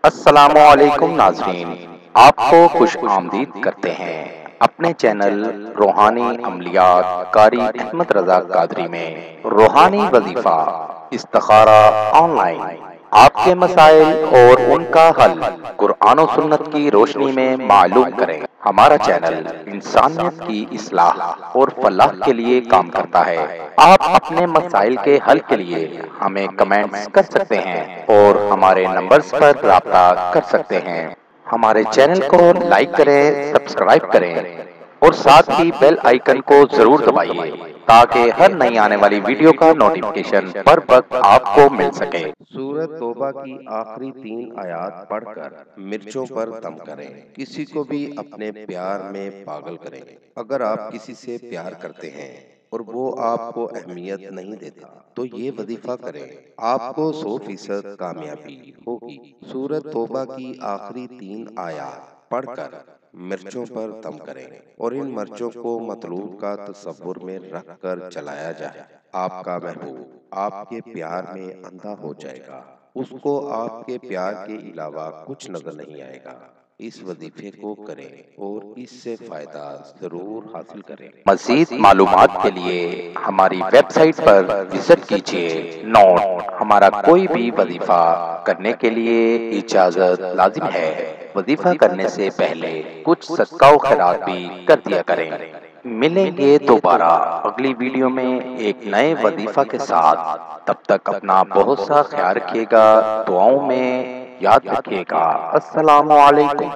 السلام علیکم ناظرین، آپ کو خوش آمدید کرتے ہیں اپنے چینل روحانی عملیات قاری احمد رضا قادری میں۔ روحانی وظیفہ استخارہ آن لائن، آپ کے مسائل اور ان کا حل قرآن و سنت کی روشنی میں معلوم کریں۔ ہمارا چینل انسانیت کی اصلاح اور فلاح کے لیے کام کرتا ہے۔ آپ اپنے مسائل کے حل کے لیے ہمیں کمنٹس کر سکتے ہیں اور ہمارے نمبرز پر رابطہ کر سکتے ہیں۔ ہمارے چینل کو لائک کریں، سبسکرائب کریں اور ساتھ ہی بیل آئیکن کو ضرور دبائیے تاکہ ہر نئی آنے والی ویڈیو کا نوٹیفیکیشن بر وقت آپ کو مل سکے۔ سورۃ توبہ کی آخری 3 آیات پڑھ کر مرچوں پر دم کریں۔ کسی کو بھی اپنے پیار میں پاگل کریں۔ اگر آپ کسی سے پیار کرتے ہیں اور وہ آپ کو اہمیت نہیں دیتا تو یہ وظیفہ کریں، آپ کو 100% کامیابی ہوگی۔ سورۃ توبہ کی آخری 3 آیات پڑھ کر مرچوں پر دم کریں اور ان مرچوں کو مطلوب کا تصور میں رکھ کر چلایا جائے۔ آپ کا محبوب آپ کے پیار میں اندھا ہو جائے گا، اس کو آپ کے پیار کے علاوہ کچھ نظر نہیں آئے گا۔ اس وظیفے کو کریں اور اس سے فائدہ ضرور حاصل کریں۔ مزید معلومات کے لیے ہماری ویب سائٹ پر وزٹ کیجیے۔ نوٹ: ہمارا کوئی بھی وظیفہ کرنے کے لیے اجازت لازم ہے۔ وظیفہ کرنے سے پہلے کچھ صدقہ و خیرات بھی کر دیا کریں۔ ملیں گے دوبارہ اگلی ویڈیو میں ایک نئے وظیفہ کے ساتھ۔ تب تک اپنا بہت سا خیال رکھیے گا، دعاؤں میں یاد رکھیے گا۔ السلام علیکم۔